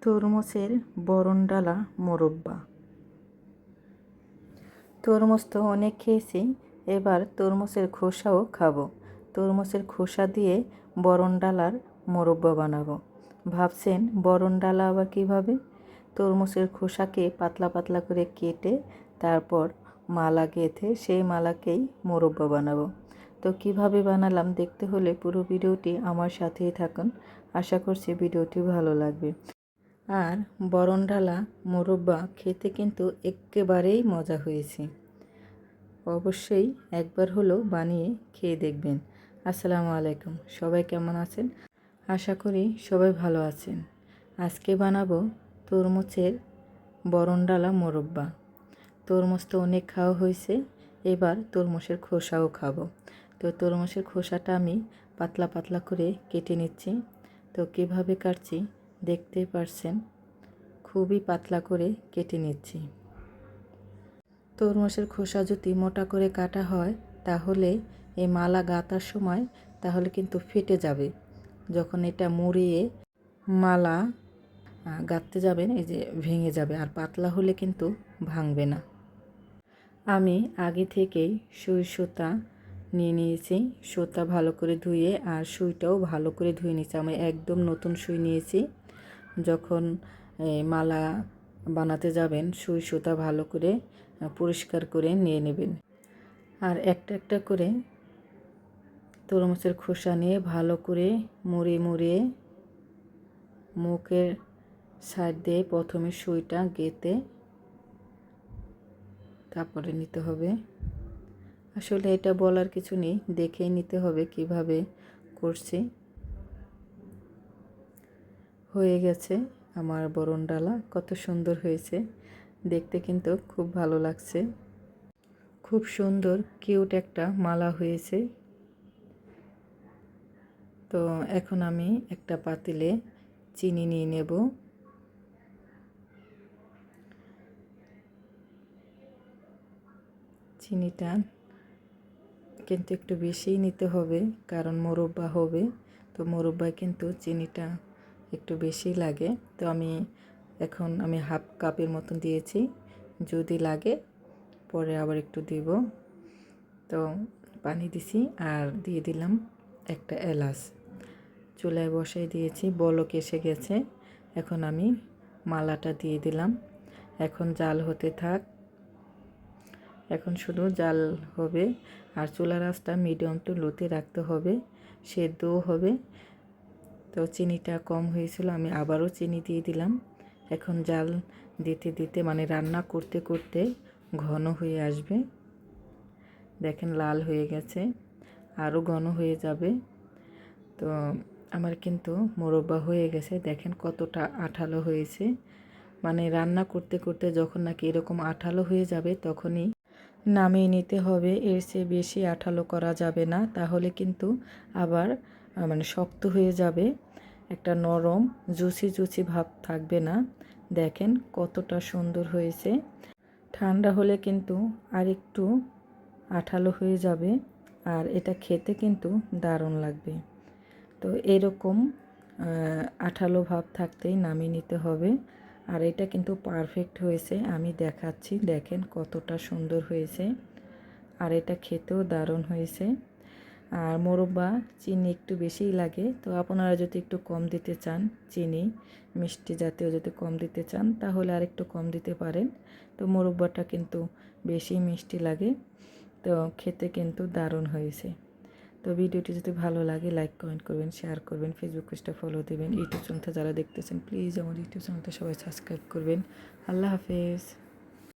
তরমুজের বরণডালা মোরব্বা। তরমুজ তো অনেক খেয়েছি, এবার তরমুজের খোসাও খাবো। তরমুজের খোসা দিয়ে বরণডালার মোরব্বা বানাবো। ভাবছেন বরণডালা আবার কীভাবে? তরমুজের খোসাকে পাতলা পাতলা করে কেটে তারপর মালা গেঁথে সেই মালাকেই মোরব্বা বানাবো। তো কিভাবে বানালাম দেখতে হলে পুরো ভিডিওটি আমার সাথেই থাকুন। আশা করছি ভিডিওটি ভালো লাগবে। আর বরণডালা মোরব্বা খেতে কিন্তু একেবারেই মজা হয়েছে। অবশ্যই একবার হলেও বানিয়ে খেয়ে দেখবেন। আসসালামু আলাইকুম, সবাই কেমন আছেন? আশা করি সবাই ভালো আছেন। আজকে বানাবো তরমুজের বরণডালা মোরব্বা। তরমুজ তো অনেক খাওয়া হয়েছে, এবার তরমুজের খোসাও খাবো। তো তরমুজের খোসাটা আমি পাতলা পাতলা করে কেটে নিচ্ছি। তো কীভাবে কাটছি দেখতেই পারছেন, খুবই পাতলা করে কেটে নিচ্ছি। তরমুজের খোসা যদি মোটা করে কাটা হয় তাহলে এই মালা গাঁথার সময় তাহলে কিন্তু ফেটে যাবে। যখন এটা মুড়িয়ে মালা গাঁথতে যাবেন এই যে ভেঙে যাবে, আর পাতলা হলে কিন্তু ভাঙবে না। আমি আগে থেকেই সুই সুতা নিয়ে নিয়েছি, সুতা ভালো করে ধুয়ে আর সুইটাও ভালো করে ধুয়ে নিয়েছি। আমি একদম নতুন সুই নিয়েছি। যখন মালা বানাতে যাবেন সুই সুতা ভালো করে পরিষ্কার করে নিয়ে নেবেন। আর একটা একটা করে তরমুজের খোসা নিয়ে ভালো করে মুড়িয়ে মুড়িয়ে মুখের সাইড দিয়ে প্রথমে সুইটা গেঁথে তারপরে নিতে হবে। আসলে এটা বলার কিছু নেই, দেখেই নিতে হবে কিভাবে করছি। হয়ে গেছে আমার বরণডালা, কত সুন্দর হয়েছে দেখতে, কিন্তু খুব ভালো লাগছে। খুব সুন্দর কিউট একটা মালা হয়েছে। তো এখন আমি একটা পাতিলে চিনি নিয়ে নেব। চিনিটা কিন্তু একটু বেশিই নিতে হবে, কারণ মোরব্বা হবে। তো মোরব্বায় কিন্তু চিনিটা একটু বেশি লাগে। তো আমি হাফ কাপের মতন দিয়েছি, যদি লাগে পরে আবার একটু দিব। তো পানি দিছি আর দিয়ে দিলাম একটা এলাচ। চুলায় বসাই দিয়েছি, বলক এসে গেছে। এখন আমি মালাটা দিয়ে দিলাম। এখন জাল হতে থাক, এখন শুধু জাল হবে। আর চুলার আঁচটা মিডিয়াম টু লোতে রাখতে হবে, সেদ্ধও হবে। তো চিনিটা কম হয়েছিল, আমি আবারও চিনি দিয়ে দিলাম। এখন জাল দিতে দিতে মানে রান্না করতে করতে ঘন হয়ে আসবে। দেখেন লাল হয়ে গেছে, আরও ঘন হয়ে যাবে। তো আমার কিন্তু মোরব্বা হয়ে গেছে, দেখেন কতটা আঠালো হয়েছে। মানে রান্না করতে করতে যখন নাকি এরকম আঠালো হয়ে যাবে তখনই নামিয়ে নিতে হবে। এর চেয়ে বেশি আঠালো করা যাবে না, তাহলে কিন্তু আবার মানে শক্ত হয়ে যাবে, একটা নরম জুসি জুসি ভাব থাকবে না। দেখেন কতটা সুন্দর হয়েছে। ঠান্ডা হলে কিন্তু আর একটু আঠালো হয়ে যাবে, আর এটা খেতে কিন্তু দারুণ লাগবে। তো এরকম আঠালো ভাব থাকতেই নামিয়ে নিতে হবে। আর এটা কিন্তু পারফেক্ট হয়েছে, আমি দেখাচ্ছি, দেখেন কতটা সুন্দর হয়েছে। আর এটা খেতেও দারুণ হয়েছে। আর মোরব্বা চিনি একটু বেশিই লাগে, তো আপনারা যদি একটু কম দিতে চান, চিনি মিষ্টি জাতীয় যদি কম দিতে চান তাহলে আর একটু কম দিতে পারেন। তো মোরব্বাটা কিন্তু বেশি মিষ্টি লাগে, তো খেতে কিন্তু দারুণ হয়েছে। তো ভিডিওটি যদি ভালো লাগে লাইক কমেন্ট করবেন, শেয়ার করবেন, ফেসবুক পেজটা ফলো দেবেন। ইউটিউব চ্যানেলটা যারা দেখতেছেন প্লিজ আমার ইউটিউব চ্যানেলটা সবাই সাবস্ক্রাইব করবেন। আল্লাহ হাফেজ।